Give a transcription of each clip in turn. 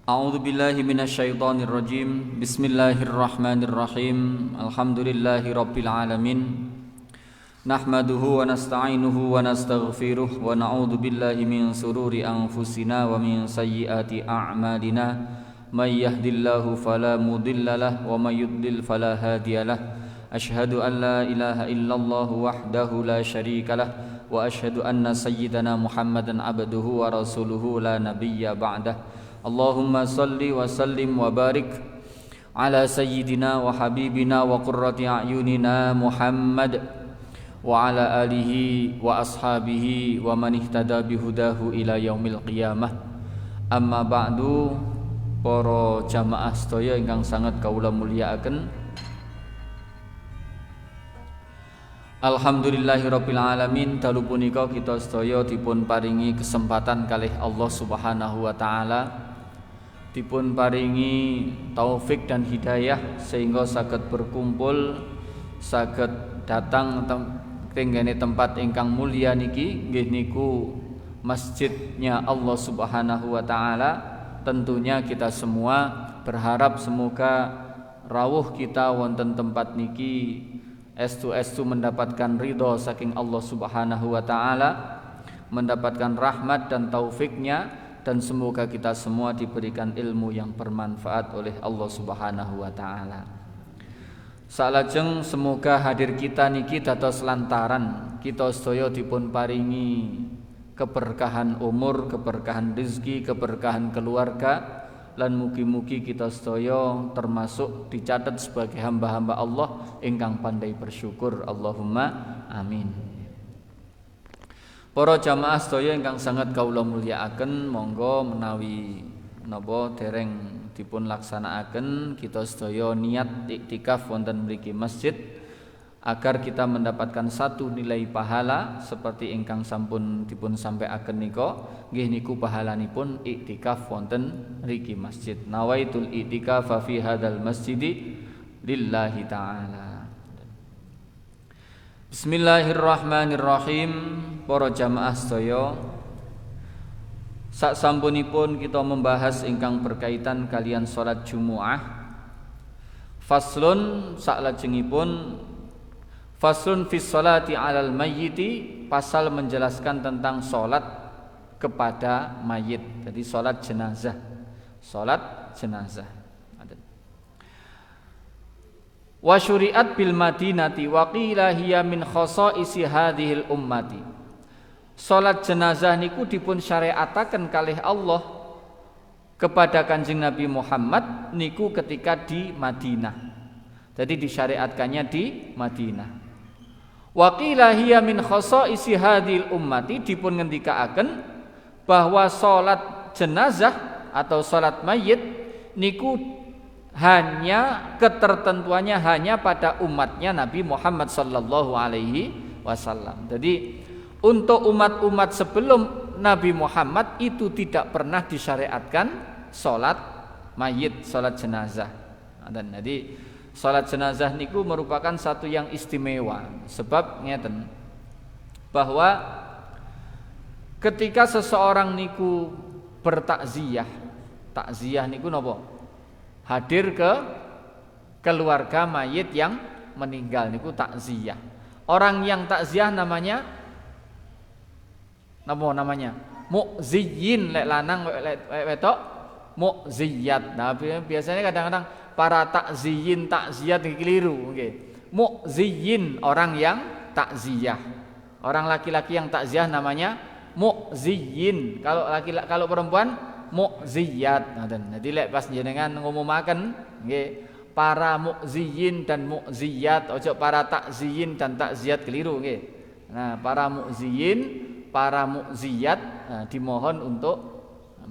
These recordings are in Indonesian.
A'udzu billahi minasyaitonir rajim. Bismillahirrahmanirrahim. Alhamdulillahi rabbil alamin. Nahmaduhu wa nasta'inuhu wa nastaghfiruh wa na'udzu billahi min sururi anfusina wa min sayyiati a'malina. May yahdihillahu fala mudhillalah wa may yudlil fala hadiyalah. Asyhadu an la ilaha illallah wahdahu la syarikalah wa asyhadu anna sayyidana Muhammadan abduhu wa rasuluhu la nabiyya ba'dah. Allahumma salli wa sallim wa barik ala sayyidina wa habibina wa qurrati a'yunina Muhammad wa ala alihi wa ashabihi wa man ihtada bihudahu ila yaumil qiyamah. Amma ba'du, para jamaah sedaya ingkang sangat kawula mulyakaken. Alhamdulillahirabbil alamin. Dalu punika kita sedaya dipun paringi kesempatan kalih Allah Subhanahu wa taala, dipun paringi taufik dan hidayah sehingga saged berkumpul, saged datang tenggene tempat ingkang mulya niki, nggih niku masjidnya Allah Subhanahu wa taala. Tentunya kita semua berharap semoga rawuh kita wonten tempat niki estu mendapatkan ridho saking Allah Subhanahu wa taala, mendapatkan rahmat dan taufiknya, dan semoga kita semua diberikan ilmu yang bermanfaat oleh Allah Subhanahu wa taala. Salajeng semoga hadir kita niki dados lantaran kita sedaya dipun paringi keberkahan umur, keberkahan rezeki, keberkahan keluarga, lan mugi-mugi kita sedaya termasuk dicatat sebagai hamba-hamba Allah ingkang pandai bersyukur. Allahumma amin. Para jamaah sedaya ingkang sangat kawula mulyakaken, monggo menawi napa dereng dipun laksanakaken, kita sedaya niat iktikaf wonten mriki masjid agar kita mendapatkan satu nilai pahala seperti ingkang sampun dipun sampaiaken nika. Nggih niku pahalanipun iktikaf wonten mriki masjid. Nawaitul iktikafa fi hadzal masjidi lillahi taala. Bismillahirrahmanirrahim. Para jamaah sedaya, sak sampunipun kita membahas ingkang berkaitan kalian salat Jumuah. Faslun saklajengipun faslun fis salati 'alal mayyiti, pasal menjelaskan tentang salat kepada mayit. Jadi salat jenazah. Salat jenazah. Wa syuri'at bil madinati wa qila hiya min khasaisi hadhil ummati. Salat jenazah niku dipun syariataken kalih Allah kepada Kanjeng Nabi Muhammad niku ketika di Madinah. Jadi disyariatkannya di Madinah. Wa qila hiya min khasaisi hadhil ummati, dipun ngendikaaken bahwa salat jenazah atau salat mayit niku hanya ketertentuannya hanya pada umatnya Nabi Muhammad sallallahu alaihi wasallam. Jadi untuk umat-umat sebelum Nabi Muhammad itu tidak pernah disyariatkan salat mayit, salat jenazah. Dan jadi salat jenazah niku merupakan satu yang istimewa. Sebab ngeten bahwa ketika seseorang niku bertakziah, takziah niku napa? Hadir ke keluarga mayit yang meninggal niku takziah. Orang yang takziah namanya napa namanya? Mu'ziyyin, lek lanang lek wedok mu'ziyat. Nah, biasanya kadang-kadang para takziyin takziat keliru nggih. Mu'ziyyin orang yang takziah. Orang laki-laki yang takziah namanya mu'ziyyin. Kalau perempuan mu'ziyat. Jadi lek pas jenengan ngumumaken nggih, para mu'ziyyin dan mu'ziyat, ojo para takziyin dan takziat keliru nggih. Nah, para mu'ziyyin, para mu'ziyat dimohon untuk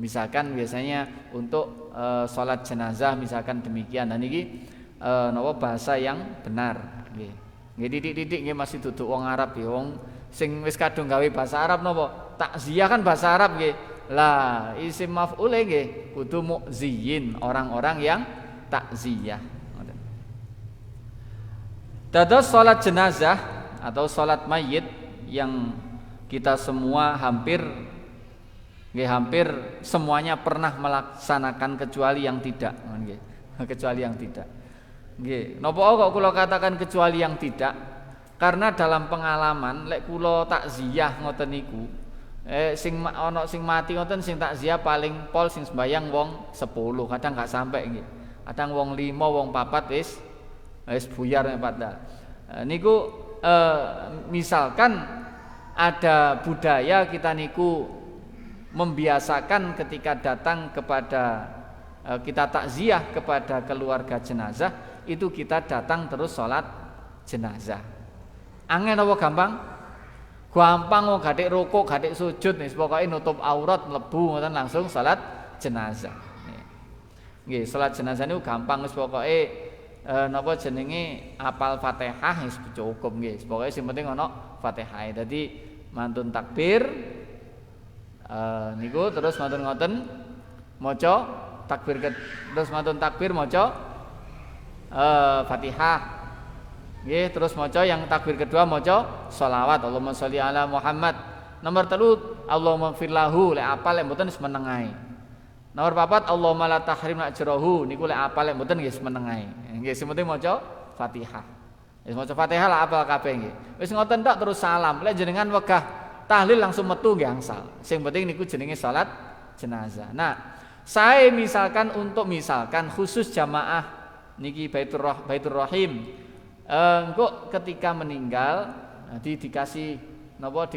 misalkan biasanya untuk salat jenazah misalkan demikian. Nah niki napa bahasa yang benar nggih. Nggih titik-titik nggih masih duduk wong Arab nggih, wong sing wis kadung gawe bahasa Arab napa? Takziah kan bahasa Arab nggih. Lah isim maf'ul nggih kudu mu'ziyyin, orang-orang yang takziah. Dados salat jenazah atau salat mayit yang kita semua hampir Nggih, hampir semuanya pernah melaksanakan kecuali yang tidak, nggih. Kecuali yang tidak. Nggih, napa kok kula katakan kecuali yang tidak? Karena dalam pengalaman lek kula takziah ngoten niku, sing ana sing mati ngoten sing takziah paling pol sing sembayang wong 10, kadang gak sampai nggih. Kadang wong 5, wong 4 wis buyar pada. Niku misalkan ada budaya kita niku membiasakan ketika datang kepada kita takziah kepada keluarga jenazah itu kita datang terus sholat jenazah. Angel apa gampang? Gampang kok gatik rukuk, gatik sujud nih, pokoknya nutup aurat mlebu ngoten langsung sholat jenazah. Nggih, sholat jenazah niku gampang wis pokoke napa jenenge apal Fatihah wis cukup nggih. Pokoke sing penting ana Fatihah. Dadi mantun takbir niku terus mantun ngoten maca takbir terus mantun takbir maca Fatihah. Nggih, terus maca yang takbir kedua maca sholawat Allahumma sholli ala Muhammad. Nomor 3 Allahumma ighfir lahu lek apal lek mboten wis meneng ae. Nomor 4 Allahumma la tahrimna ajrahu niku lek apal lek mboten nggih meneng ae. Nggih, sing penting maca Fatihah. Wis maca Fatihah lah apal kabeh nggih. Wis ngoten tok terus salam. Lek jenengan wegah tahlil langsung metu nggih angsal. Sing penting niku jenenge salat jenazah. Nah, saya misalkan khusus jamaah niki Baitur Rahim. Engko ketika meninggal nanti dikasih napa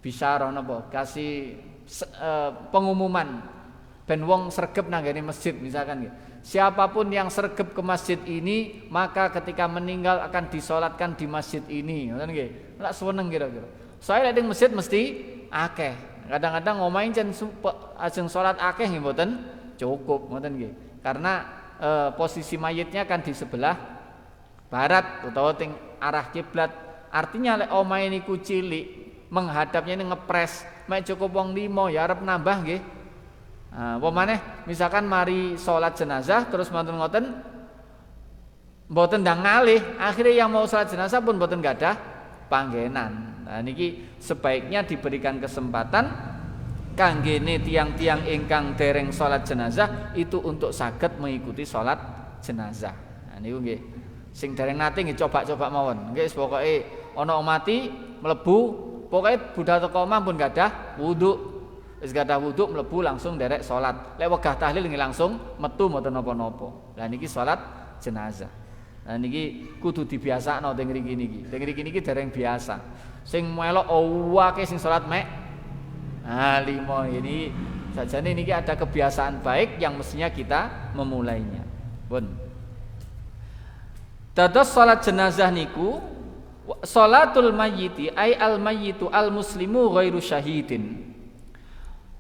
bisyarah napa kasih pengumuman ben wong sregep nang ngene masjid misalkan nggih. Siapapun yang sregep ke masjid ini maka ketika meninggal akan disolatkan di masjid ini. Ngoten nggih. Lak seneng kira-kira. Saya lek ning masjid mesti akeh. Kadang-kadang ngomahin ajeng salat akeh nggih mboten cukup ngoten nggih. Karena posisi mayitnya kan di sebelah barat utawa teng arah kiblat. Artinya lek omahe niku cilik, menghadapnya ini ngepres, mek cukup wong 5 ya arep nambah nggih. Apa maneh misalkan mari salat jenazah terus mboten ngoten mboten ndang ngalih, akhirnya yang mau salat jenazah pun mboten gadah panggenan. Nah niki sebaiknya diberikan kesempatan kanggene tiang-tiang ingkang dereng salat jenazah itu untuk saged mengikuti salat jenazah. Nah niku nggih. Sing dereng nate nggih coba-coba mawon. Nggih pokoke ana mati mlebu, pokoke budal teko omah pun gadah wudu. Wis gadah wudu mlebu langsung derek salat. Lek wegah tahlil nggih langsung metu mboten napa-napa. Lah niki salat jenazah. Nah niki kudu dibiasakno teng mriki niki. Teng mriki niki dereng biasa. Sing melok akeh sing salat mek 5 ini sajane niki ada kebiasaan baik yang mestinya kita memulainya. Pun. Dados salat jenazah niku salatul mayyiti ay al mayyitu al muslimu ghairu syahidin.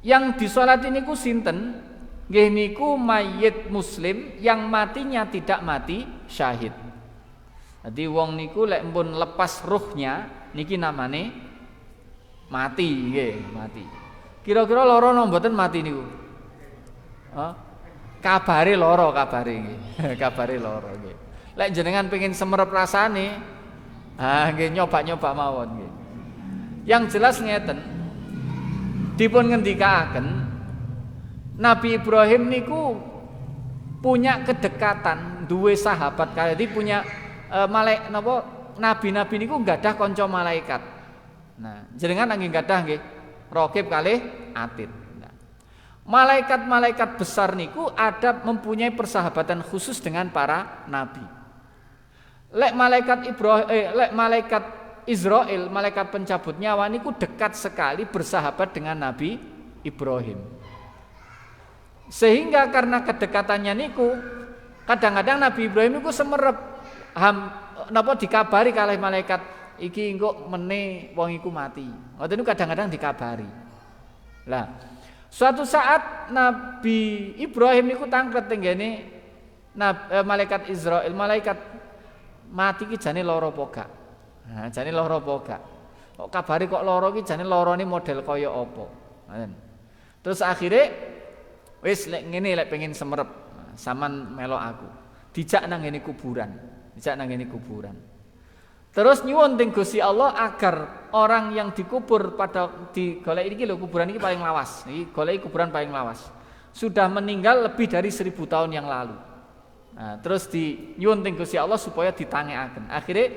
Yang disolati niku sinten? Nggih niku mayit muslim yang matinya tidak mati syahid. Jadi wong niku lek pun lepas ruhnya niki namane mati nggih, mati. Kira-kira lara napa mboten mati niku? Kabare lara nggih. Kabare lara nggih. Lek jenengan pengin semerep rasane, nggih nyoba-nyoba mawon nggih. Yang jelas ngeten. Dipun ngendikaken Nabi Ibrahim niku punya kedekatan, duwe sahabat kali punya nabi-nabi niku gadah kanca malaikat. Nah, jenengan nggih gadah nggih Raqib kalih Atid. Nah, malaikat-malaikat besar niku ada mempunyai persahabatan khusus dengan para nabi. Lek malaikat Israel, malaikat pencabut nyawa niku dekat sekali bersahabat dengan Nabi Ibrahim. Sehingga karena kedekatannya niku kadang-kadang Nabi Ibrahim niku semerep napa dikabari kalih malaikat iki engko mene wong iku mati. Ngoten niku kadang-kadang dikabari. Lah, suatu saat Nabi Ibrahim niku tangkret tenggene malaikat Israel, malaikat mati ki jane lara apa gak? Nah, jane lara apa gak? Kok kabare kok lara ki jane larane model kaya apa? Ngoten. Terus akhirnya wis lek ngene lek pengen semerep, saman melok aku. Dijak nang ngene kuburan. Terus nyuwun teng Gusti Allah agar orang yang dikubur pada di golek iki lho, kuburan iki paling lawas. Iki golek kuburan paling lawas. Sudah meninggal lebih dari 1000 tahun yang lalu. Nah, terus di nyuwun teng Gusti Allah supaya ditangekaken. Akhirnya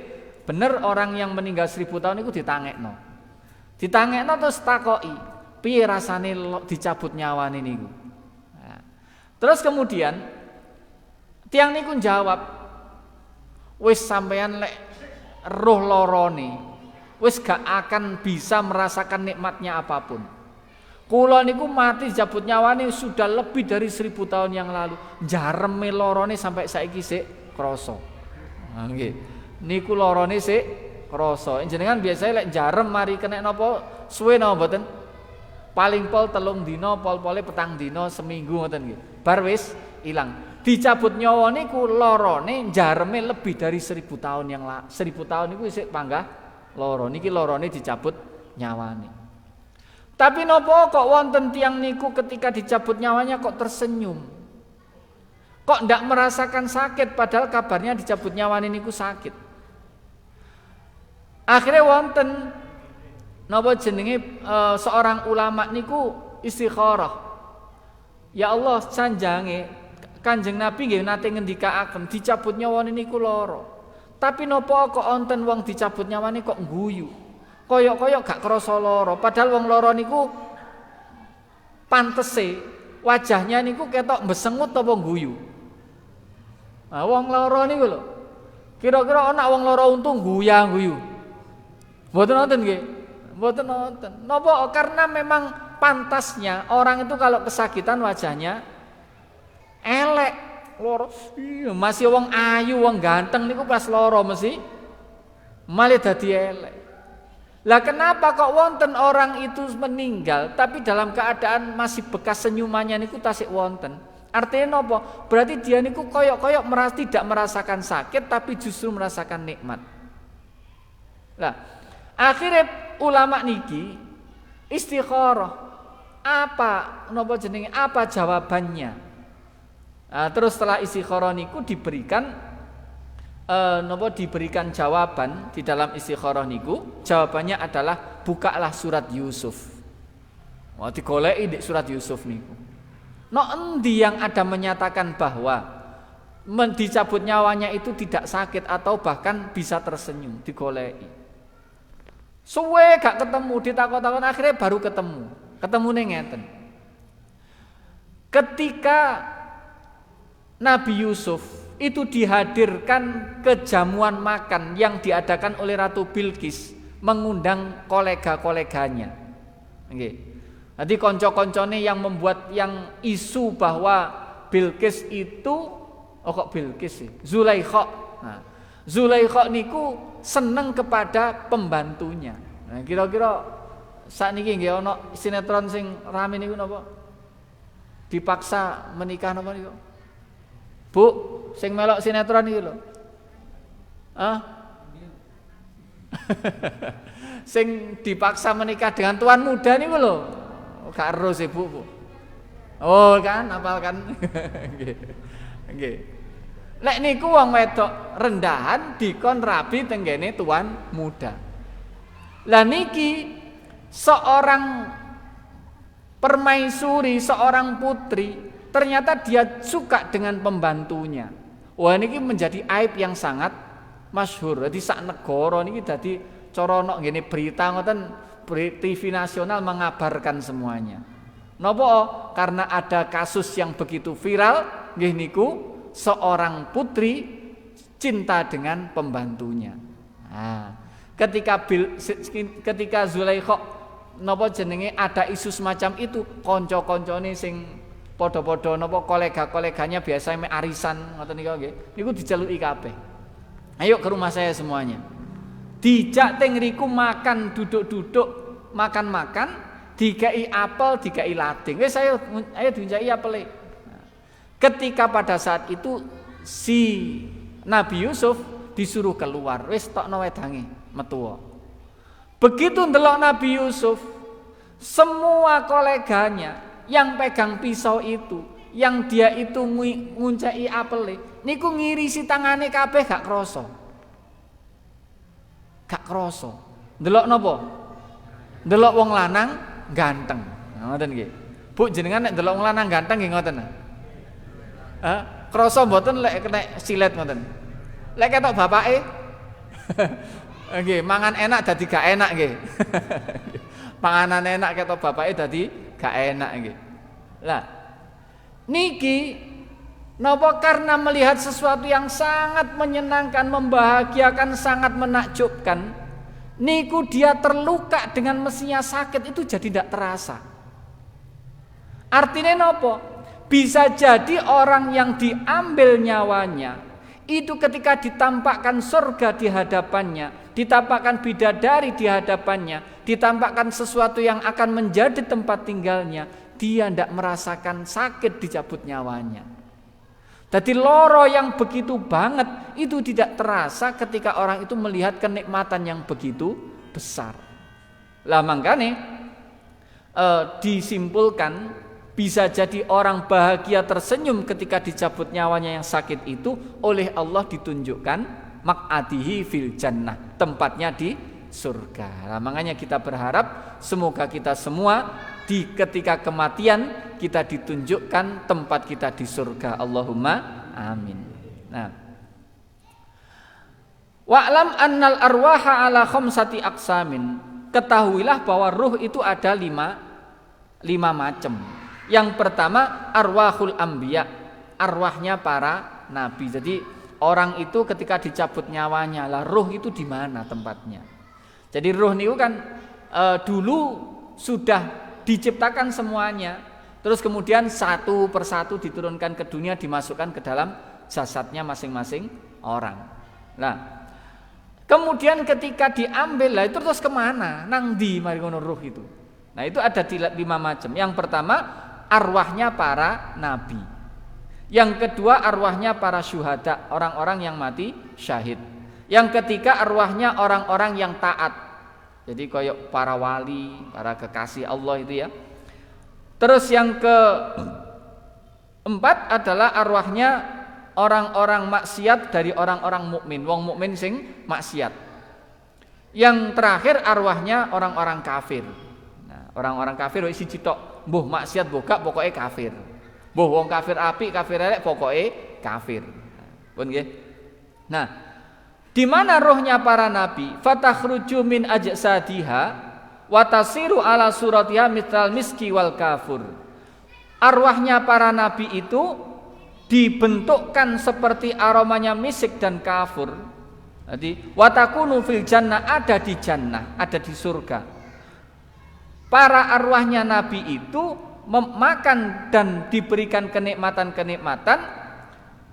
bener orang yang meninggal 1000 tahun itu ditangekno. Ditangekno terus takoki, piye rasane dicabut nyawane niku. Nah, terus kemudian tiang niku jawab, wis sampeyan lek roh lorone wis gak akan bisa merasakan nikmatnya apapun. Kula niku mati dicabut nyawane sudah lebih dari 1000 tahun yang lalu. Jareme lorone sampai saiki sik krasa. Nah, nggih. Niku lorone sik krasa. Jenengan biasanya lek jarem mari kena napa suwe napa mboten? Paling pol 3 dina, pol-pole 4 dina, seminggu ngoten nggih. Bar wis ilang. Dicabut nyawa niku lorone jareme lebih dari 1000 tahun yang 1000 tahun niku isih panggah loro. Niki lorone dicabut nyawane. Tapi napa kok wonten tiang niku ketika dicabut nyawanya kok tersenyum? Kok ndak merasakan sakit padahal kabarnya dicabut nyawane niku sakit. Akhirnya wonten napa jenenge seorang ulama niku istikharah. Ya Allah sanjange Kanjeng Nabi nggih nate ngendikaaken dicabut nyawane niku lara. Tapi napa kok wonten wong dicabut nyawane kok ngguyu. Koyok-koyok gak krasa lara, padahal wong lara niku pantese wajahnya niku ketok mbesengut apa ngguyu. Nah, wong lara niku lho. Kira-kira ana wong lara untung guyu. Mboten wonten nggih. Mboten wonten. Napa? Karena memang pantasnya orang itu kalau kesakitan wajahnya elek, loro. Iya, masih wong ayu, wong ganteng niku pas loro mesti malah dadi elek. Lah kenapa kok wonten orang itu meninggal tapi dalam keadaan masih bekas senyumannya niku tasik wonten? Artinya napa? Berarti dia niku koyok-koyok tidak merasakan sakit tapi justru merasakan nikmat. Lah, akhirnya ulama niki istikharah. Apa napa jenenge? Apa jawabannya? Nah, terus setelah istikharah niku diberikan diberikan jawaban di dalam istikharah niku. Jawabannya adalah bukalah surat Yusuf. Wah, digoleki di surat Yusuf niku. No endi yang ada menyatakan bahwa dicabut nyawanya itu tidak sakit atau bahkan bisa tersenyum, digoleki. Suwe gak ketemu, ditakon-takon akhirnya baru ketemu. Ketemune ngeten. Ketika Nabi Yusuf itu dihadirkan ke jamuan makan yang diadakan oleh Ratu Bilqis, mengundang kolega-koleganya. Nggih. Nanti konco-koncone yang membuat yang isu bahwa Bilqis itu kok Bilqis sih? Zulaikha. Nah, Zulaikha niku seneng kepada pembantunya. Nah, kira-kira sakniki nggih ana sinetron sing rame niku napa? Dipaksa menikah napa niku? Bu, sing melok sinetron iki lho. Hah? Sing dipaksa menikah dengan tuan muda niku lho. Gak ero sih, Bu. Oh, kan hafal kan? Nggih. Nggih. Lek niku wong wedok rendahan dikon rabi tenggene tuan muda. Lah niki seorang permaisuri, seorang putri ternyata dia suka dengan pembantunya. Wah niki menjadi aib yang sangat masyhur. Dadi sak negara niki dadi cara ana ngene berita ngoten, TV nasional mengabarkan semuanya. Napa? Karena ada kasus yang begitu viral nggih niku seorang putri cinta dengan pembantunya. Nah, ketika Zulaikha napa jenenge ada isu semacam itu, kanca-kancane sing padha-padha napa kolega-koleganya biasa mek arisan ngoten niku nggih. Niku diceluki kabeh. Ayo ke rumah saya semuanya. Dijak teng riku makan, duduk-duduk, makan-makan, dikai apel, dikai lading. Wis ayo diunjaki apele. Ketika pada saat itu si Nabi Yusuf disuruh keluar, wis tokno wedange metu. Begitu ndelok Nabi Yusuf, semua koleganya yang pegang pisau itu, yang dia itu nguncai apele, niku ngirisi tangane kabeh gak krasa. gak krasa. Ndelok napa? Ndelok wong lanang ganteng. Ngoten nggih. Bu jenengan nek ndelok wong lanang ganteng nggih ngoten. Krasa mboten lek kena silet ngoten. Lek ketok bapake nggih, mangan enak dadi gak enak nggih. Panganan enak ketok bapake dadi gak enak nggih. Lah niki napa karena melihat sesuatu yang sangat menyenangkan, membahagiakan, sangat menakjubkan, niku dia terluka dengan mestinya sakit itu jadi tidak terasa. Artinya napa? Bisa jadi orang yang diambil nyawanya itu ketika ditampakkan surga di hadapannya, ditampakkan bidadari di hadapannya, ditampakkan sesuatu yang akan menjadi tempat tinggalnya, dia tidak merasakan sakit dicabut nyawanya. Jadi loro yang begitu banget itu tidak terasa ketika orang itu melihat kenikmatan yang begitu besar. Lah makanya disimpulkan bisa jadi orang bahagia tersenyum ketika dicabut nyawanya yang sakit itu oleh Allah ditunjukkan maq'adihi fil jannah, tempatnya di surga. Nah, makanya kita berharap semoga kita semua di ketika kematian kita ditunjukkan tempat kita di surga. Allahumma amin. Nah, wa'lam annal arwaha ala khamsati aqsamin. Ketahuilah bahwa ruh itu ada lima macam. Yang pertama arwahul anbiya, arwahnya para nabi. Jadi orang itu ketika dicabut nyawanya, lah ruh itu di mana tempatnya? Jadi ruh niku kan dulu sudah diciptakan semuanya, terus kemudian satu persatu diturunkan ke dunia, dimasukkan ke dalam jasadnya masing-masing orang. Nah, kemudian ketika diambil lah itu terus kemana? Nang di mari ngono ruh itu. Nah itu ada 5 macam. Yang pertama arwahnya para nabi. Yang kedua arwahnya para syuhada, orang-orang yang mati syahid. Yang ketiga arwahnya orang-orang yang taat. Jadi koyok para wali, para kekasih Allah itu ya. Terus yang keempat adalah arwahnya orang-orang maksiat dari orang-orang mukmin, wong mukmin sing maksiat. Yang terakhir arwahnya orang-orang kafir. Nah, orang-orang kafir wis siji tok. Mbuh maksiat boga pokoknya kafir. Mbuh wong kafir apik, kafir elek pokoknya kafir. Pun nggih. Nah, di mana rohnya para nabi? Fatakhruju min ajsadiha wa tasiru ala suratiha mitral miski wal kafur. Arwahnya para nabi itu dibentukkan seperti aromanya misik dan kafur. Jadi watakunu fil jannah, ada di jannah, ada di surga. Para arwahnya nabi itu memakan dan diberikan kenikmatan-kenikmatan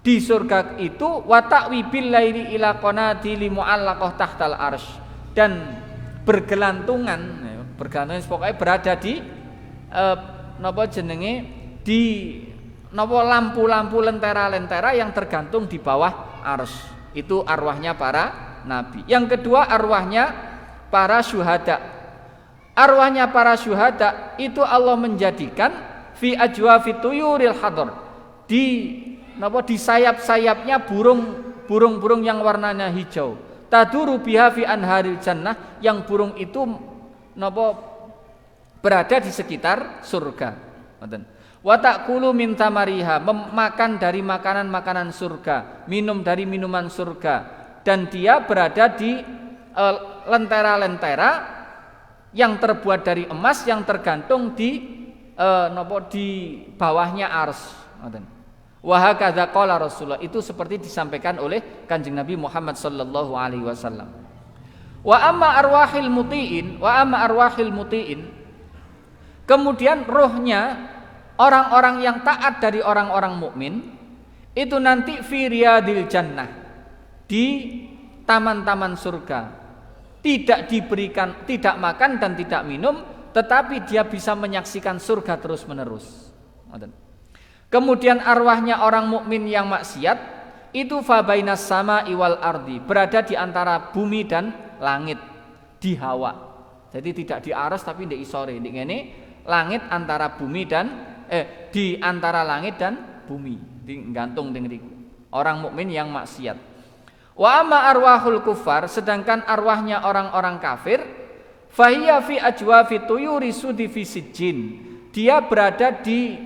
di surga itu, wata'wi bil laili ila qanadili mu'allaqah tahtal arsy, dan bergelantungan pokoknya berada di napa jenenge di napa lampu-lampu lentera-lentera yang tergantung di bawah arsy. Itu arwahnya para nabi. Yang kedua arwahnya para syuhada. Arwahnya para syuhada itu Allah menjadikan fi ajwafi tuyuril hadar, di sayap-sayapnya burung-burung yang warnanya hijau. Taduru biha fi anharil jannah, yang burung itu berada di sekitar surga. Wa ta'kulu min tamariha, memakan dari makanan-makanan surga, minum dari minuman surga, dan dia berada di lentera-lentera yang terbuat dari emas yang tergantung di bawahnya ars. Wa hakadza qala Rasulullah, itu seperti disampaikan oleh Kanjeng Nabi Muhammad sallallahu alaihi wasallam. Wa amma arwahil muti'in, kemudian rohnya orang-orang yang taat dari orang-orang mukmin itu nanti fi riyadil jannah, di taman-taman surga. Tidak diberikan, tidak makan dan tidak minum, tetapi dia bisa menyaksikan surga terus menerus. Kemudian arwahnya orang mukmin yang maksiat itu fabainas sama iwal ardi, berada di antara bumi dan langit, di hawa. Jadi tidak di aras tapi di isore, di ngene langit antara bumi dan di antara langit dan bumi, di gantung dengan orang mukmin yang maksiat. Wa amma arwahul kufar, sedangkan arwahnya orang-orang kafir, fahiya fi ajwafi tuyuri sudi fi sijjin. Dia berada di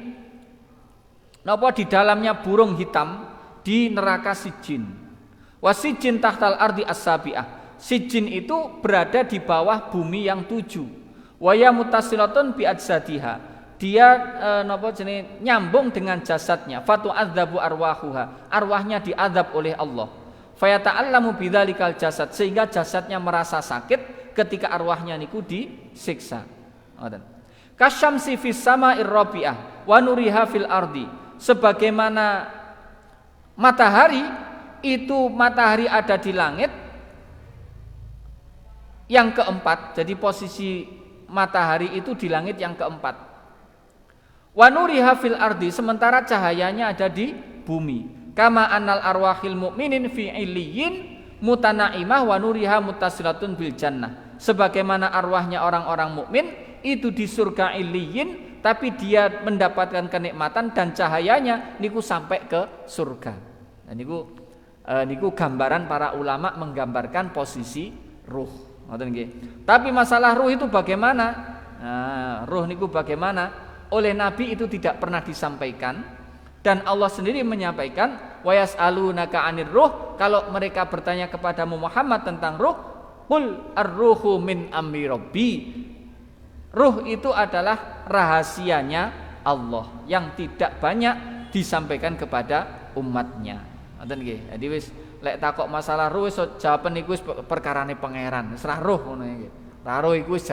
dalamnya burung hitam di neraka sijjin. Wa sijjin tahtal ardi as-sabi'ah. Sijjin itu berada di bawah bumi yang 7. Wa ya muttasilatun bi ajsadiha. Dia nyambung dengan jasadnya. Fatu adzabu arwahuha. Arwahnya diazab oleh Allah. Fayata'allamu bidzalikal jasad, sehingga jasadnya merasa sakit ketika arwahnya niku disiksa. Kasyamsi fis sama'ir rabi'ah wa nuriha fil ardi. Sebagaimana matahari ada di langit yang keempat. Jadi posisi matahari itu di langit yang keempat. Wa nuriha fil ardi, sementara cahayanya ada di bumi. Kama annal arwahil mu'minin fi illiyin mutana'imah wa nuriha muttasilatun bil jannah. Sebagaimana arwahnya orang-orang mukmin itu di surga illiyin, tapi dia mendapatkan kenikmatan dan cahayanya niku sampai ke surga. Nah, niku gambaran para ulama menggambarkan posisi ruh. Ngoten nggih. Tapi masalah ruh itu bagaimana? Nah, ruh niku bagaimana? Oleh Nabi itu tidak pernah disampaikan. Dan Allah sendiri menyampaikan wa yas'alunaka 'anir ruh, kalau mereka bertanya kepada Muhammad tentang ruh, qul ar-ruhu min amri rabbi. Ruh itu adalah rahasianya Allah yang tidak banyak disampaikan kepada umatnya. Ngoten nggih. Jadi wis lek takok masalah ruh iso jawaban niku wis perkarane pangeran. Wis ra roh ngono nggih. Ra roh iku wis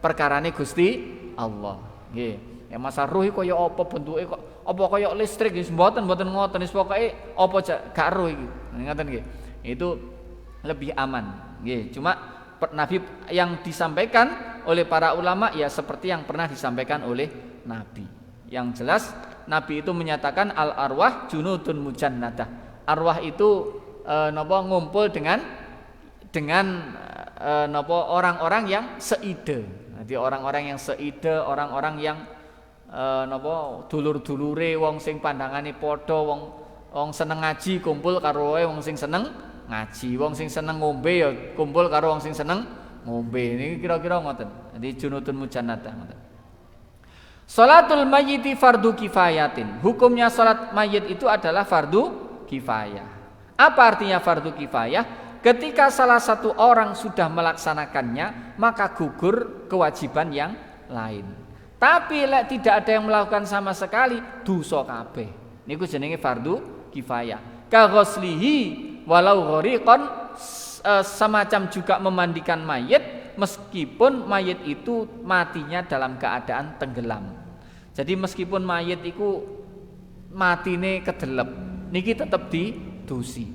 perkarane Gusti Allah. Nggih. Ya masalah ruh iku kaya apa bentuke kok apa kaya listrik wis mboten ngoten wis pokoke apa gak roh iki. Ngoten nggih. Itu lebih aman. Nggih. Cuma Nabi yang disampaikan oleh para ulama ya seperti yang pernah disampaikan oleh Nabi. Yang jelas Nabi itu menyatakan al arwah junudun mujannadah. Arwah itu ngumpul dengan orang-orang yang seide. Jadi orang-orang yang seide, orang-orang yang dulur-dulure wong sing pandangane padha, wong seneng ngaji kumpul karo wong sing seneng ngaji, wong sing seneng ngombe ya kumpul karo wong sing seneng ngombe. Niki kira-kira ngoten. Jadi junudun mujannadah ngoten. Salatul mayyiti fardu kifayatin. Hukumnya salat mayit itu adalah fardu kifayah. Apa artinya fardu kifayah? Ketika salah satu orang sudah melaksanakannya, maka gugur kewajiban yang lain. Tapi lek tidak ada yang melakukan sama sekali, dosa kabeh. Niku jenenge fardu kifayah. Ka ghuslihi walau ghariqan, semacam juga memandikan mayit meskipun mayit itu matinya dalam keadaan tenggelam. Jadi meskipun mayit itu matine kedelep, niki tetep didusi.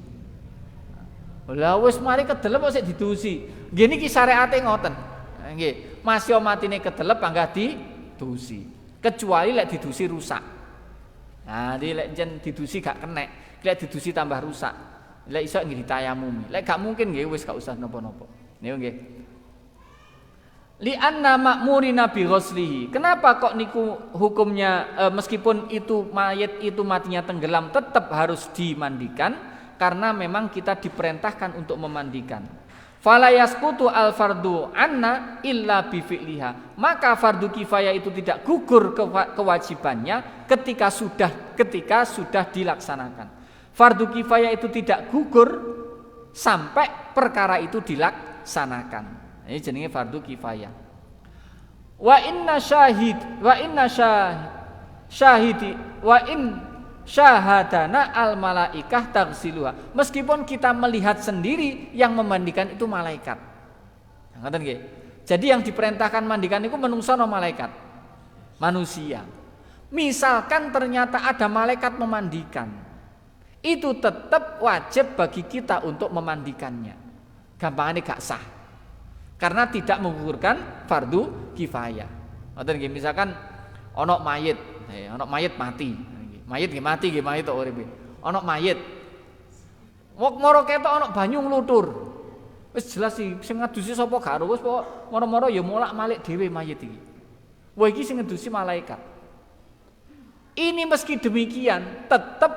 Lah wis mari kedelep kok sik didusi. Nggih niki syariate ngoten. Nggih, masih matine kedelep panggah didusi. Kecuali lek didusi rusak. Nah, lek jen didusi gak kenek, lek didusi tambah rusak. Lek iso nggih ditayamumi. Lek gak mungkin nggih wis gak usah napa-napa. Niku nggih. Li anna ma'murina bi ghuslihi. Kenapa kok niku hukumnya meskipun itu mayit itu matinya tenggelam tetap harus dimandikan? Karena memang kita diperintahkan untuk memandikan. Fala yasqutu al fardu anna illa bi fi'liha. Maka fardu kifayah itu tidak gugur kewajibannya ketika sudah dilaksanakan. Fardu kifayah itu tidak gugur sampai perkara itu dilaksanakan. Ini jenenge fardu kifayah. Wa inna syahadana al malaikah tagsiluha. Meskipun kita melihat sendiri yang memandikan itu malaikat. Ngoten nggih. Jadi yang diperintahkan mandikan itu menungso no malaikat. Manusia. Misalkan ternyata ada malaikat memandikan, itu tetap wajib bagi kita untuk memandikannya. Gampangane gak sah. Karena tidak menggugurkan fardu kifayah. Ngoten nggih, misalkan ana mayit mati. Mayit nggih mati nggih mayit tok uripe. Ana mayit. Wong moro ketok ana banyu nglutur. Wis jelas sih sing ngadusi sapa gak ero wis pokok moro-moro ya molak-malik dhewe mayit iki. Wah iki sing ngedusi malaikat. Ini meski demikian tetap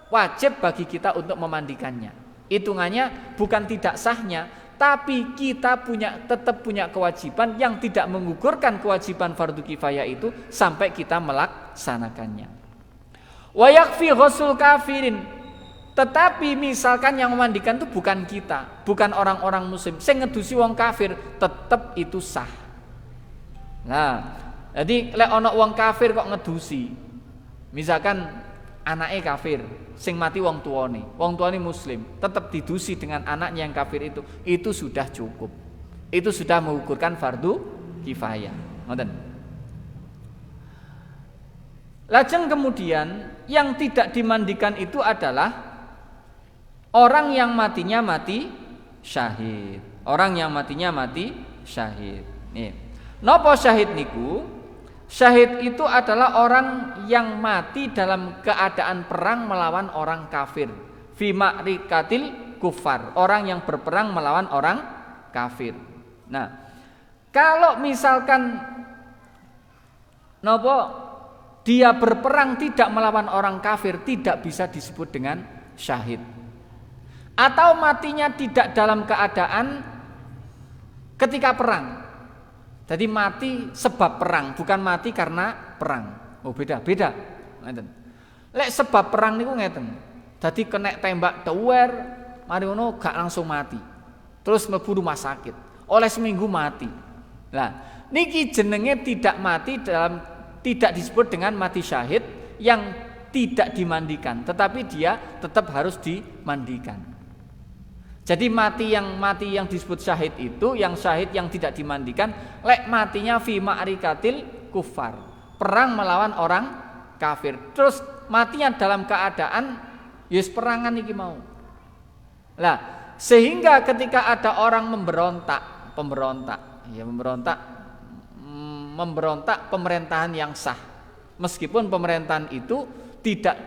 wajib bagi kita untuk memandikannya. Hitungannya bukan tidak sahnya, tapi kita tetap punya kewajiban yang tidak menggugurkan kewajiban fardu kifayah itu sampai kita melaksanakannya. Wa yakfi ghusul kafirin. Tetapi misalkan yang memandikan itu bukan kita, bukan orang-orang muslim, sing ngedusi wong kafir, tetap itu sah. Nah, jadi lek ana wong kafir kok ngedusi, misalkan anaknya kafir, sing mati wong tuane muslim, tetap didusi dengan anaknya yang kafir itu sudah cukup. Itu sudah mengukurkan fardu kifayah. Ngoten. Lajeng kemudian yang tidak dimandikan itu adalah orang yang matinya mati syahid. Orang yang matinya mati syahid. Nih. Napa syahid niku? Syahid itu adalah orang yang mati dalam keadaan perang melawan orang kafir. Fi ma'rikatil kufar, orang yang berperang melawan orang kafir. Nah, kalau misalkan dia berperang tidak melawan orang kafir, tidak bisa disebut dengan syahid. Atau matinya tidak dalam keadaan ketika perang. Jadi mati sebab perang, bukan mati karena perang. Oh beda. Ngeten. Lek sebab perang niku ngeten. Jadi kena tembak tuwer, mari ngono gak langsung mati. Terus mlebu rumah sakit. Oleh seminggu mati. Nah, niki jenenge tidak disebut dengan mati syahid yang tidak dimandikan, tetapi dia tetap harus dimandikan. Jadi mati yang disebut syahid itu, yang syahid yang tidak dimandikan, lek matinya fi ma'rikatil kufar, perang melawan orang kafir. Terus matinya dalam keadaan yes perangan iki mau. Lah, sehingga ketika ada orang memberontak pemerintahan yang sah, meskipun pemerintahan itu tidak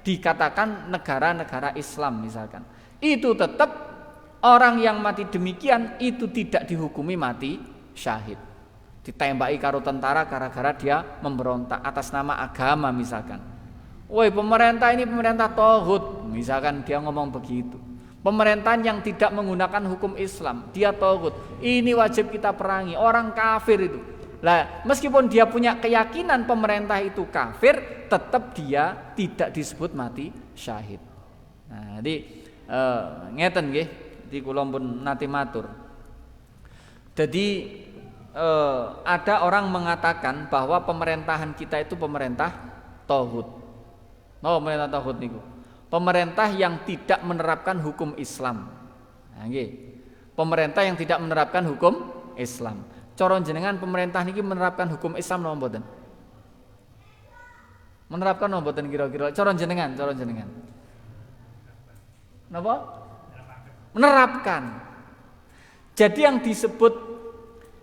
dikatakan negara-negara Islam misalkan, itu tetap orang yang mati demikian itu tidak dihukumi mati syahid. Ditembaki karo tentara gara-gara dia memberontak atas nama agama misalkan. Woi pemerintah ini pemerintah tauhid, misalkan dia ngomong begitu. Pemerintahan yang tidak menggunakan hukum Islam, dia tauhid. Ini wajib kita perangi orang kafir itu. Lah, meskipun dia punya keyakinan pemerintah itu kafir, tetap dia tidak disebut mati syahid. Nah, jadi ngeten nggih. Di kula pun nate matur. Jadi ada orang mengatakan bahwa pemerintahan kita itu pemerintah tauhid. Oh, pemerintah tauhid niku. Pemerintah yang tidak menerapkan hukum Islam. Nah, nggih. Pemerintah yang tidak menerapkan hukum Islam. Cara jenengan pemerintah niki menerapkan hukum Islam napa mboten? Menerapkan napa mboten kira-kira? Cara jenengan. Napa? Menerapkan. Jadi yang disebut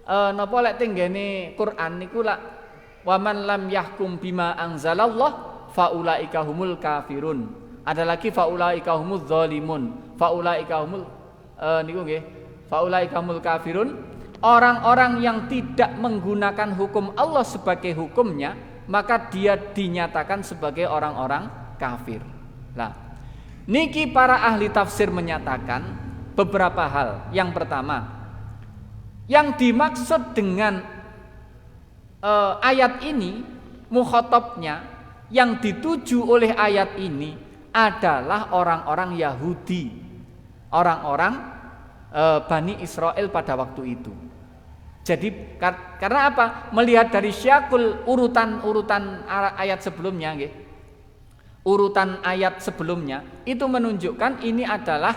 napa lek tenggene Quran niku lak waman lam yahkum bima anzalallah faulaika humul kafirun. Ada lagi faulaika humuz zalimun. Faulaika humul niku nggih. Faulaika humul kafirun. Orang-orang yang tidak menggunakan hukum Allah sebagai hukumnya, maka dia dinyatakan sebagai orang-orang kafir. Lah, niki para ahli tafsir menyatakan beberapa hal. Yang pertama, yang dimaksud dengan ayat ini, mukhatabnya yang dituju oleh ayat ini adalah orang-orang Yahudi, orang-orang Bani Israel pada waktu itu. Jadi karena apa? Melihat dari syakul urutan ayat sebelumnya nggih. Urutan ayat sebelumnya itu menunjukkan ini adalah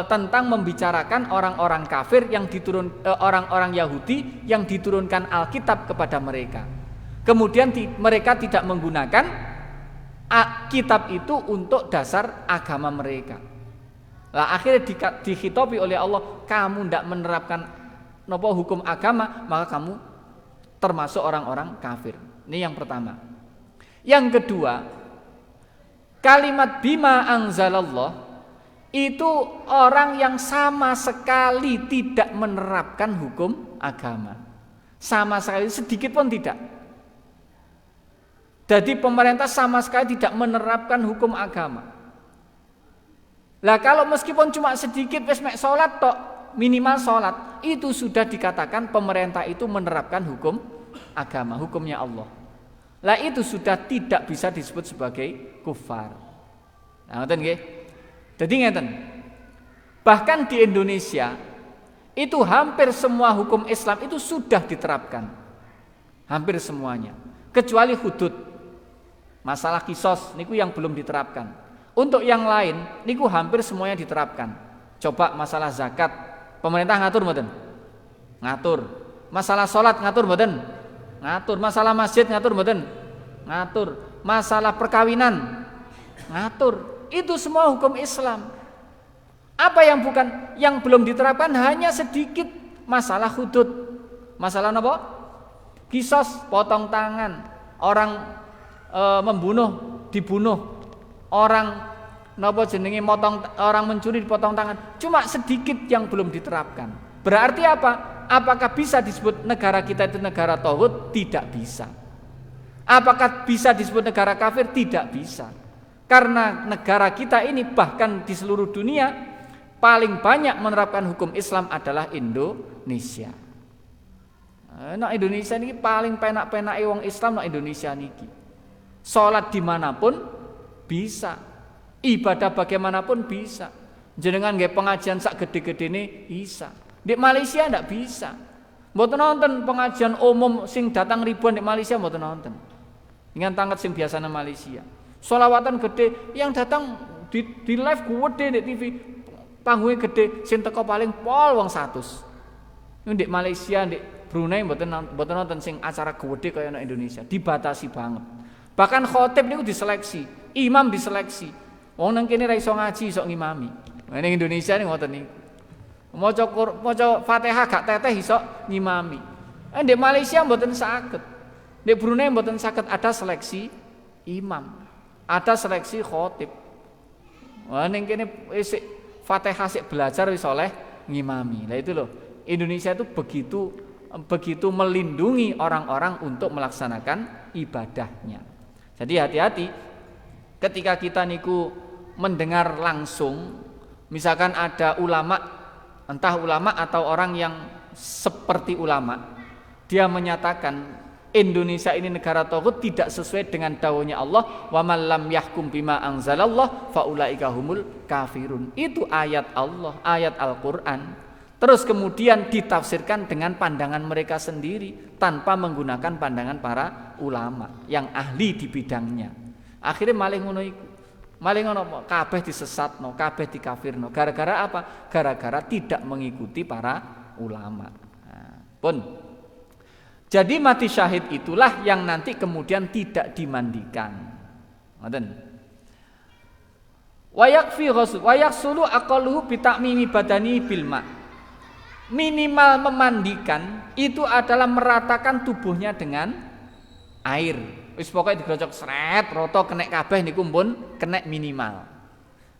tentang membicarakan orang-orang kafir yang orang-orang Yahudi yang diturunkan Alkitab kepada mereka. Kemudian mereka tidak menggunakan kitab itu untuk dasar agama mereka. Lah akhirnya dikhitabi oleh Allah, kamu tidak menerapkan hukum agama, maka kamu termasuk orang-orang kafir. Ini yang pertama. Yang kedua, kalimat bima anzalallah itu orang yang sama sekali tidak menerapkan hukum agama. Sama sekali, sedikit pun tidak. Jadi pemerintah sama sekali tidak menerapkan hukum agama. Lah kalau meskipun cuma sedikit wis mek salat tok, minimal salat, itu sudah dikatakan pemerintah itu menerapkan hukum agama, hukumnya Allah. Lah itu sudah tidak bisa disebut sebagai kufar. Nah, ngoten nggih. Dadi ngeten. Bahkan di Indonesia itu hampir semua hukum Islam itu sudah diterapkan. Hampir semuanya. Kecuali hudud. Masalah kisos niku yang belum diterapkan. Untuk yang lain niku hampir semuanya diterapkan. Coba masalah zakat, pemerintah ngatur mboten? Ngatur. Masalah salat ngatur mboten? Ngatur. Masalah masjid ngatur mboten? Ngatur. Masalah perkawinan ngatur. Itu semua hukum Islam. Apa yang bukan, yang belum diterapkan hanya sedikit masalah hudud. Masalah apa? Kisos, potong tangan. Orang membunuh, dibunuh. Orang napa jenenge motong, orang mencuri dipotong tangan. Cuma sedikit yang belum diterapkan. Berarti apa? Apakah bisa disebut negara kita itu negara tauhid? Tidak bisa. Apakah bisa disebut negara kafir? Tidak bisa. Karena negara kita ini bahkan di seluruh dunia paling banyak menerapkan hukum Islam adalah Indonesia. Nah, Indonesia ini paling penak-penake wong Islam nang Indonesia niki. Salat dimanapun bisa, ibadah bagaimanapun bisa. Jenengan nggih pengajian sak gede-gedene bisa. Di Malaysia ndak bisa. Mboten nonton pengajian umum sing datang ribuan di Malaysia mboten nonton. Dengan tangkat sing biasa nang Malaysia. Sholawatan gede yang datang di live gede di TV, panggungnya gede, sing teko paling pol wong 100. Di Malaysia, di Brunei mboten nonton sing acara gede kaya nang Indonesia, dibatasi banget. Bahkan khotib niku diseleksi, imam diseleksi. Wong nang kene ra iso ngaji, iso ngimami. Ning Indonesia niku ngoten niku. Maca Fatihah gak teteh iso ngimami. Di Malaysia mboten saged. Di Brunei mboten saged, ada seleksi imam. Ada seleksi khotib. Wah ning kene isik Fatihah sik belajar wis oleh ngimami. Lah itu loh. Indonesia itu begitu melindungi orang-orang untuk melaksanakan ibadahnya. Jadi hati-hati ketika kita niku mendengar langsung, misalkan ada ulama, entah ulama atau orang yang seperti ulama, dia menyatakan Indonesia ini negara tauhid tidak sesuai dengan dawuhnya Allah, wa man lam yahkum bima anzalallah faulaika humul kafirun. Itu ayat Allah, ayat Al-Qur'an. Terus kemudian ditafsirkan dengan pandangan mereka sendiri tanpa menggunakan pandangan para ulama yang ahli di bidangnya. Akhirnya maling ngono iku. Maling ngono kabeh disesatno, kabeh dikafirno. Gara-gara apa? Gara-gara tidak mengikuti para ulama. Nah, pun. Jadi mati syahid itulah yang nanti kemudian tidak dimandikan. Ngoten. Wa yakfi ghusl wa yaksulu aqalluhu bi ta'mimi badani bil ma'. Minimal memandikan itu adalah meratakan tubuhnya dengan air. Wis pokoke digrocok sret, roto kenek kabeh niku pun kenek minimal.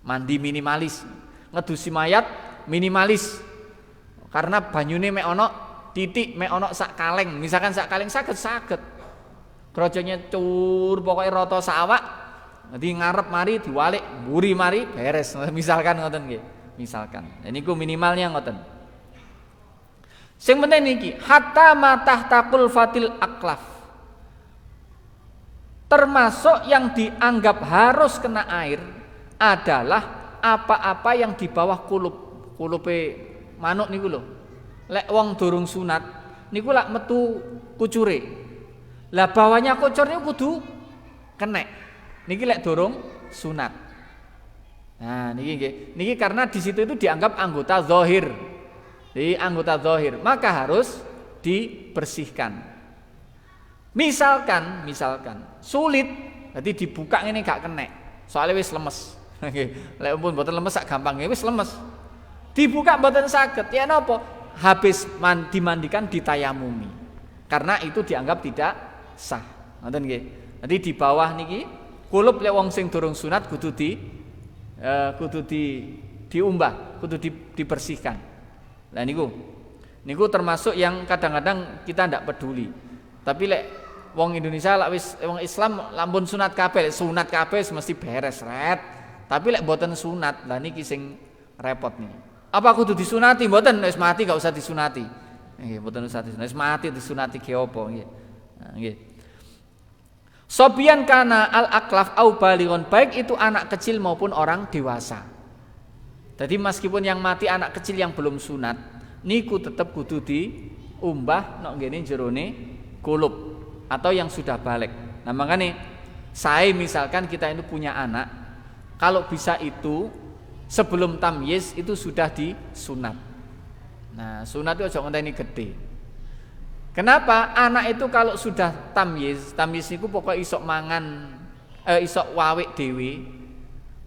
Mandi minimalis, ngedusi mayat minimalis. Karena banyune mek ana titik, mek ana sak kaleng, misalkan sak kaleng saged. Grojoknya cur pokoke roto sak awak. Nanti ngarep mari diwalik, mburi mari beres. Misalkan ngoten nggih. Misalkan. Niku minimalnya ngoten. Sing penting niki hatta matahtakul fatil aklaf. Termasuk yang dianggap harus kena air adalah apa-apa yang di bawah kulupe manuk niku lho. Lek wong durung sunat niku lak metu kucure. Lah bawahnya kucur niku kudu kenek. Niki lek durung sunat. Nah niki nggih. Niki karena di situ itu dianggap anggota zahir. Di anggota zahir, maka harus dibersihkan. Misalkan sulit, jadi dibuka ini gak kenek, soalnya wis lemes. Lek pun mboten lemes sak gampang, wis lemes. Dibuka mboten saged, ya napa? Habis dimandikan ditayamumi. Karena itu dianggap tidak sah. Ngoten nggih. Jadi di bawah niki kulup lek wong sing durung sunat kudu diumbah, kudu dibersihkan. Lah niku termasuk yang kadang-kadang kita ndak peduli. Tapi lek wong Indonesia lek wis wong Islam lampun sunat kabeh mesti beres ret. Tapi lek mboten sunat, lah niki sing repot nih. Apa kudu disunati? Mboten, wis mati gak usah disunati. Nggih, mboten usah disunati. Wis mati disunati ge apa nggih. Nah, nggih. Sobian kana al-aklaf au balighon, baik itu anak kecil maupun orang dewasa. Jadi meskipun yang mati anak kecil yang belum sunat, niku tetep kudu diumbah nok ngene jerone kulub atau yang sudah balik. Nah, makanya saya misalkan kita ini punya anak, kalau bisa itu sebelum tamyiz itu sudah disunat. Nah, sunat itu aja ngenteni gede. Kenapa? Anak itu kalau sudah tamyiz niku pokoknya isok mangan isok wawik dhewe,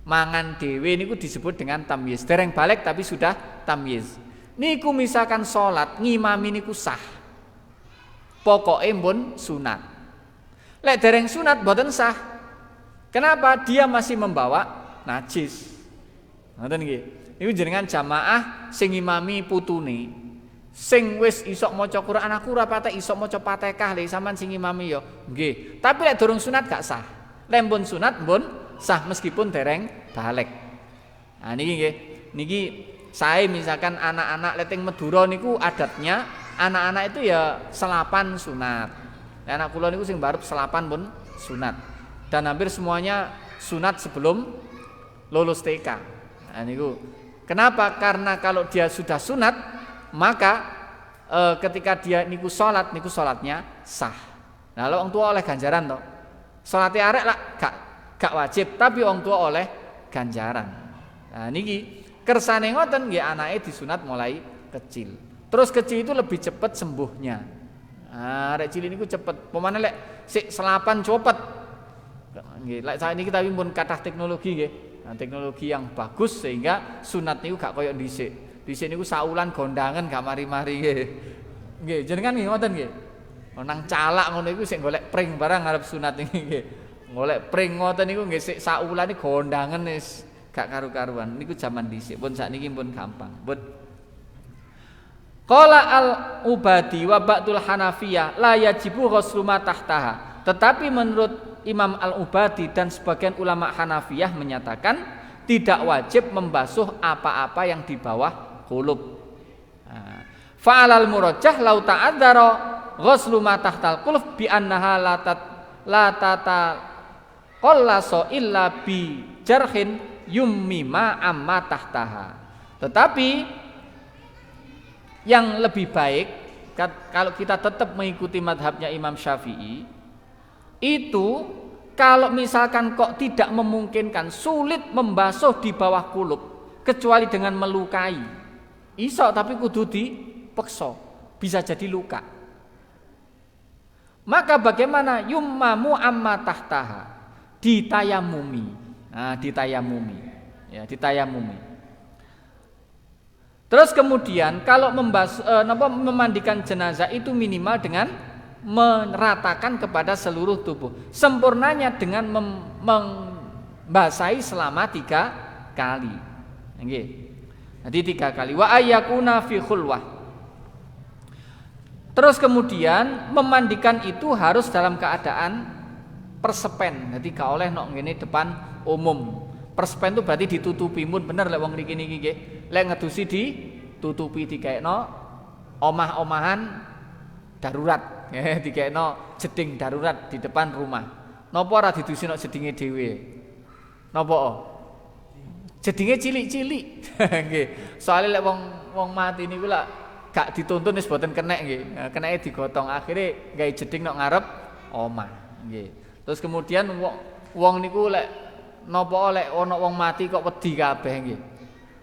mangan dhewe niku disebut dengan tamyiz. Dereng balik tapi sudah tamyiz. Niku misalkan salat ngimami niku sah. Pokoke pun sunat. Lek dereng sunat mboten sah. Kenapa? Dia masih membawa najis. Ngoten nggih. Niku jenengan jamaah sing ngimami putune. Sing wis isok maca Quran aku ora patek isok maca Fatihah le sampean sing imami ya. Nggih. Tapi lek durung sunat gak sah. Lek pun sunat pun sah meskipun dereng balik. Nah niki nggih. Niki saya misalkan anak-anak leteng Madura niku adatnya anak-anak itu ya selapan sunat. Anak kula niku sing barep selapan pun sunat. Dan hampir semuanya sunat sebelum lulus TK. Nah niku. Kenapa? Karena kalau dia sudah sunat maka ketika dia niku sholatnya sah. Nah, orang tua oleh ganjaran toh. Sholatnya arek lah gak wajib, tapi orang tua oleh ganjaran. Nah, niki kersane ngoten nggih anake disunat mulai kecil. Terus kecil itu lebih cepat sembuhnya. Nah, arek cilik niku cepet. Pemane lek sik selapan cepet. Nggih, lek saiki kita pun kathah teknologi nggih. Nah, teknologi yang bagus sehingga sunat niku gak koyo dhisik. Dhisik niku saulan gondangan gak mari-mari nggih. Nggih, jenengan nggih ngoten nggih. Nang calak ngono iku sik golek pring barang ngarep sunat iki nggih. Golek pring ngoten niku nggih sik saulane gondangan wis gak karu-karuan. Niku zaman dhisik, pun sakniki pun gampang. Pun Qala al-Ubadi wa ba'dul Hanafiyah la yajibu ghuslu ma tahtaha. Tetapi menurut Imam al-Ubadi dan sebagian ulama Hanafiyah menyatakan tidak wajib membasuh apa-apa yang di bawah kulub. Fa'alal murajjah lau ta'adzara ghuslu ma tahtal qulub bi annaha la tataqallasu illa bi jarhin yummima amma tahtaha. Tetapi yang lebih baik kalau kita tetap mengikuti madhabnya Imam Syafi'i itu kalau misalkan kok tidak memungkinkan, sulit membasuh di bawah kulub kecuali dengan melukai. Iso tapi kudu dipeksa, bisa jadi luka. Maka bagaimana yummamu amma tahtaha? Ditayamumi. Nah, ditayamumi. Ya, ditayamumi. Terus kemudian kalau memandikan jenazah itu minimal dengan meratakan kepada seluruh tubuh. Sempurnanya dengan membasahi selama 3 kali. Nggih. Jadi 3 kali. Wa ayyakuna fi khulwah. Terus kemudian memandikan itu harus dalam keadaan persepen. Jadi gak oleh nok ngene depan umum. Persepen itu berarti ditutupi mun bener lek wong niki nggih. Lek ngedusi ditutupi dikaekno omah-omahan darurat. Dikekno jeding darurat di depan rumah. Napa ora didusino jedinge dhewe? Napa? Jedinge cilik-cilik. Nggih. Soale lek wong mati niku lak gak dituntun wis boten kenek nggih. Keneke digotong akhire gawe jeding nok ngarep omah. Nggih. Terus kemudian wong niku lek napa lek ana wong mati kok wedi kabeh nggih.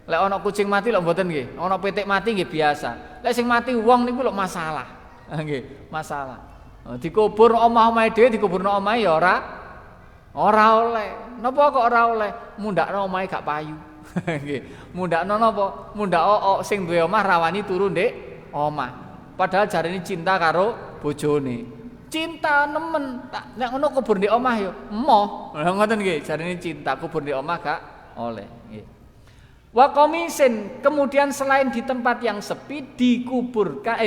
Lek ana kucing mati lho mboten nggih. Ana pitik mati nggih biasa. Lek sing mati wong niku lho masalah. Nggih, masalah. Dikubur omah-omahe dhewe dikuburno omahe ya ora oleh. Napa kok ora oleh? Mundakno omahe gak payu. Nggih. Mundakno napa? Mundakno sing duwe omah rawani turu ndek omah. Padahal jarine cinta karo bojone. Cinta nemen. Nek ngono kubur ndek omah ya emoh. Lha ngoten nggih, jarine cinta kubur ndek omah gak oleh. Nggih. Wa komisin, kemudian selain di tempat yang sepi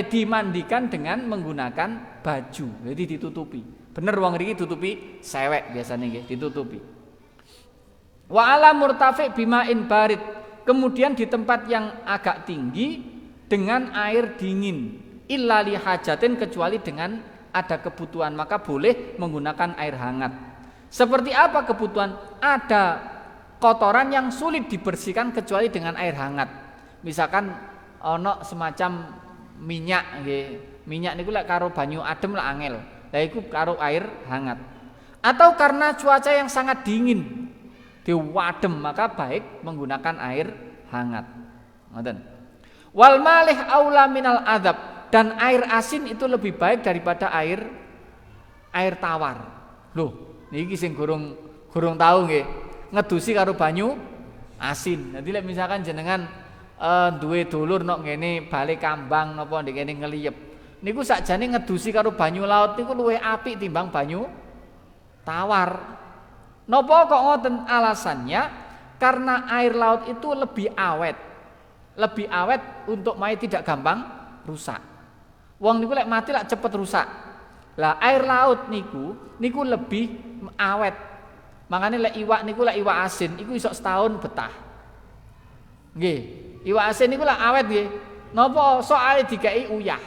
dimandikan dengan menggunakan baju, jadi ditutupi. Bener wong niki tutupi sewek biasanya nggih, ditutupi. Wa ala murtafi bima'in barid. Kemudian di tempat yang agak tinggi dengan air dingin. Illa li hajatin, kecuali dengan ada kebutuhan, maka boleh menggunakan air hangat. Seperti apa kebutuhan? Ada kotoran yang sulit dibersihkan kecuali dengan air hangat. Misalkan ono semacam minyak nggih. Minyak niku lek karo banyu adem lah angel. Lah iku karo air hangat. Atau karena cuaca yang sangat dingin, diwadem, maka baik menggunakan air hangat. Ngoten. Wal malih aula minal adab, dan air asin itu lebih baik daripada air tawar. Loh, niki sing gurung tahu nggih. Ngedusi karo banyu asin. Nanti lek misalkan jenengan duwe dulur nok ngene bale kambang napa ndek kene ngeliyep. Niku sakjane ngedusi karo banyu laut niku luwih apik timbang banyu tawar. Napa kok ngoten alasannya? Karena air laut itu lebih awet. Lebih awet untuk mayat tidak gampang rusak. Wong niku lek mati lek cepet rusak. Lah air laut niku lebih awet. Makanya lek iwak asin iku iso setahun betah. Nggih, iwak asin niku lek awet nggih. Napa soalé dikai uyah.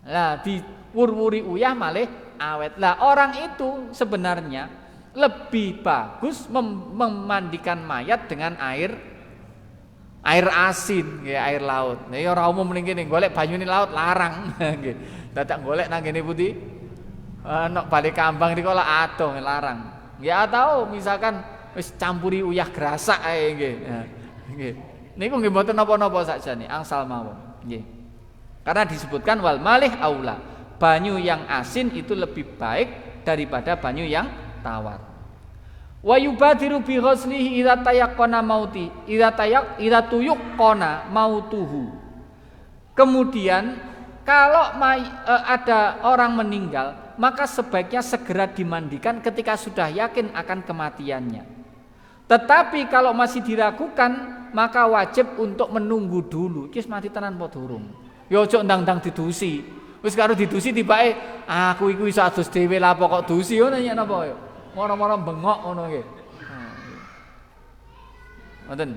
Lah diwur-wuri uyah malih awet. Lah orang itu sebenarnya lebih bagus memandikan mayat dengan air asin, nggih, air laut. Nek ora umum ning kene golek banyune laut larang nggih. Dadak golek nang kene pundi? Nok bale kambang niku lak adoh larang. Nggih, atau misalkan wis campuri uyah grasak ae nggih. Nggih. Niku nggih mboten napa-napa sakjane, angsal mawon. Nggih. Karena disebutkan wal malih aula. Banyu yang asin itu lebih baik daripada banyu yang tawar. Wa yubadiru bi ghuslihi idza tayaqqana mauti, idza tuyuqqana mautuhu. Kemudian kalau ada orang meninggal, maka sebaiknya segera dimandikan ketika sudah yakin akan kematiannya. Tetapi kalau masih diragukan, maka wajib untuk menunggu dulu. Wis mati tenan apa durung? Ya aja ndang-ndang didusi. Wis karo didusi tibake aku iku iso adus dhewe lah kok dusi ngono ya napa ya. Moro-moro bengok ngono nggih. Ngoten.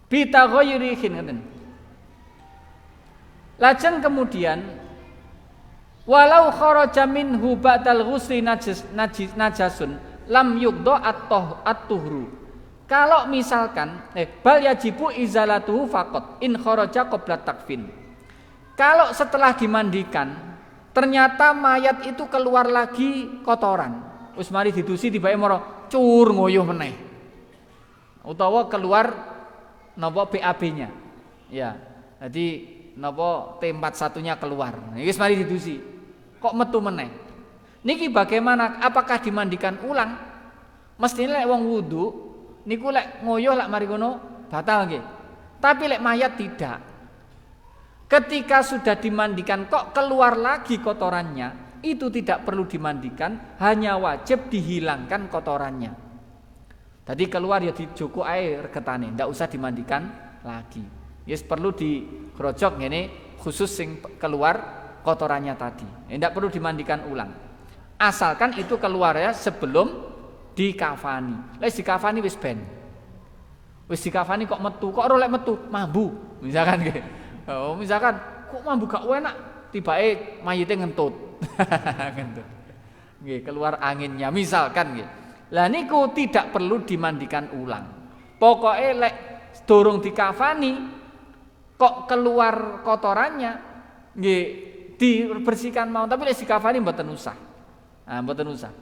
Bitaghayyurihin ngoten. Lajeng kemudian walau kharaja minhu ba'dal ghusli najasun lam yuqda at-tuhru. Kalau misalkan bal yajibu izalatuhu faqat in kharaja qabla takfin. Kalau setelah dimandikan ternyata mayat itu keluar lagi kotoran, wis mari didusi tibake moro cur ngoyuh meneh. Utawa keluar napa BAB-nya. Ya. Jadi napa T41-nya keluar. Wis mari didusi. Kok metu meneh? Niki bagaimana? Apakah dimandikan ulang? Mestine lek wong wudu niku lek ngoyo lek mari ngono batal nggih. Tapi lek mayat tidak. Ketika sudah dimandikan kok keluar lagi kotorannya, itu tidak perlu dimandikan, hanya wajib dihilangkan kotorannya. Tadi keluar ya dijogo air ketane, ndak usah dimandikan lagi. Yes perlu digrojok ngene khusus sing keluar kotorannya tadi. Ndak perlu dimandikan ulang. Asalkan itu keluarnya sebelum dikafani. Lek dikafani wis ben. Wis dikafani kok metu, kok ora lek metu mambu. Misalkan nggih. Oh, misalkan kok mambu gak enak, tibake mayite ngentut. Ngentut. Nggih, keluar anginnya misalkan nggih. Lah niku tidak perlu dimandikan ulang. Pokoke lek durung dikafani kok keluar kotorannya nggih dibersihkan mau, tapi lek dikafani mboten usah. Ah, mboten usah.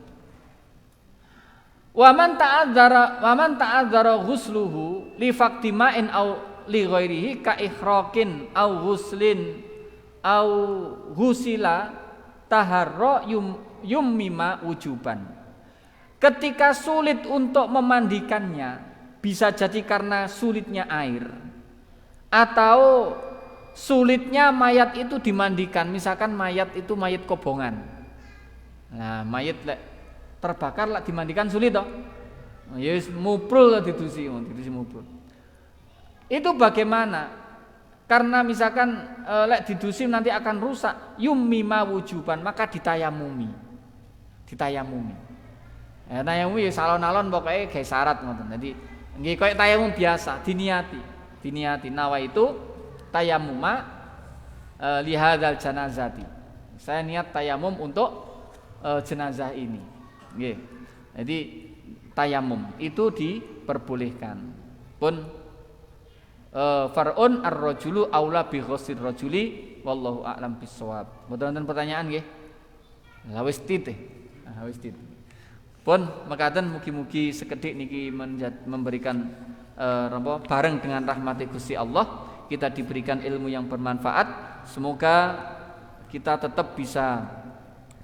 Wa man ta'adzara ghusluhu li faqdi ma'in au li ghairihi ka ikhraqin au ghuslin au ghusila taharra yummima wujuban. Ketika sulit untuk memandikannya, bisa jadi karena sulitnya air atau sulitnya mayat itu dimandikan. Misalkan mayat itu mayat kobongan. Nah, mayat terbakar lah dimandikan sulit toh. Ya wis muprul didusi muprul. Itu bagaimana? Karena misalkan lek didusi nanti akan rusak, yummima wujuban, maka ditayamumi. Tayamum ya salon-alon pokoknya gawe syarat ngoten. Dadi nggih koyo tayamum biasa diniati. Diniati nawa itu tayamuma lihadzal janazati. Saya niat tayamum untuk jenazah ini. Nggih. Jadi tayamum itu diperbolehkan. Pun far'un ar-rajulu aula bi ghuslir rajuli wallahu a'lam bissawab. Mboten wonten pertanyaan nggih. Lah wis titik. Wis titik. Pun mekaten mugi-mugi sekedhik niki memberikan bareng dengan rahmat Gusti Allah kita diberikan ilmu yang bermanfaat. Semoga kita tetap bisa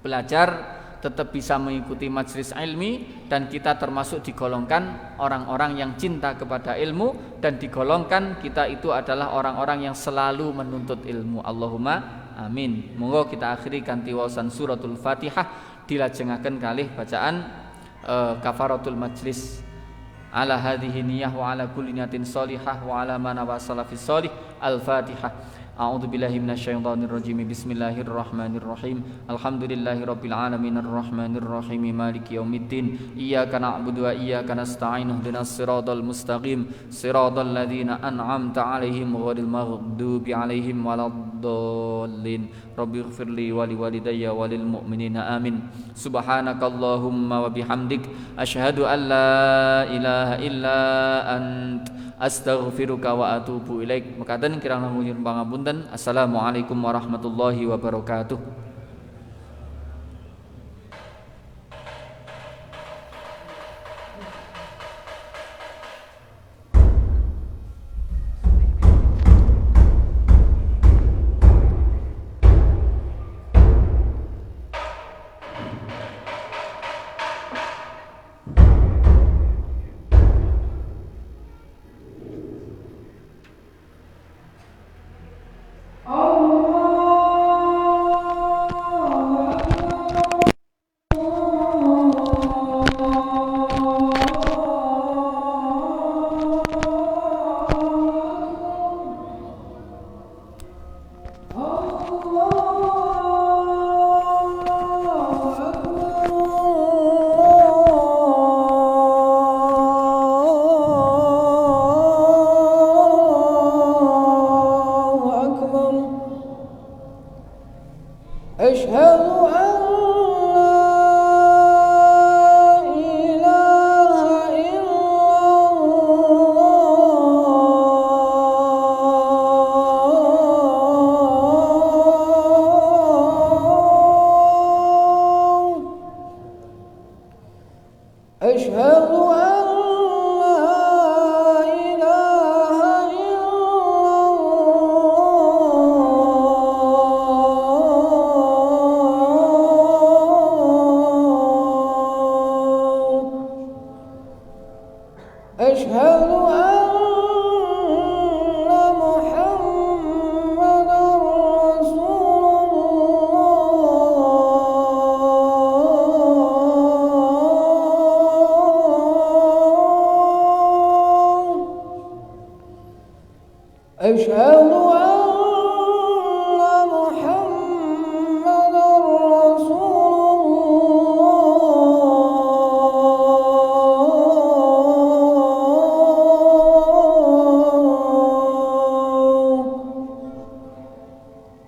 belajar, tetap bisa mengikuti majelis ilmi, dan kita termasuk digolongkan orang-orang yang cinta kepada ilmu, dan digolongkan kita itu adalah orang-orang yang selalu menuntut ilmu. Allahumma amin. Monggo kita akhiri kanthi waosan suratul Fatihah dilajengaken kalih bacaan kafaratul majlis. Ala hadhihi niyyah wa ala kulli niyatin shalihah wa ala man wasala fi shalih. Al-Fatihah. A'udzu billahi minasyaitonir rajim. Bismillahirrahmanirrahim. Alhamdulillahirabbil alamin arrahmanir rahim maliki yaumiddin. Iyyaka na'budu wa iyyaka nasta'in. Ihdinas siratal mustaqim. Siratal ladzina an'amta 'alaihim ghairil maghdubi 'alaihim waladdallin. Rabbighfirli wa liwalidayya wa lil mu'minina amin. Subhanakallahumma wa bihamdik asyhadu an la ilaha illa ant astaghfiruka wa atubu ilaik. Mekaten kirang langkung pangapunten. Assalamualaikum warahmatullahi wabarakatuh.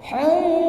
Hey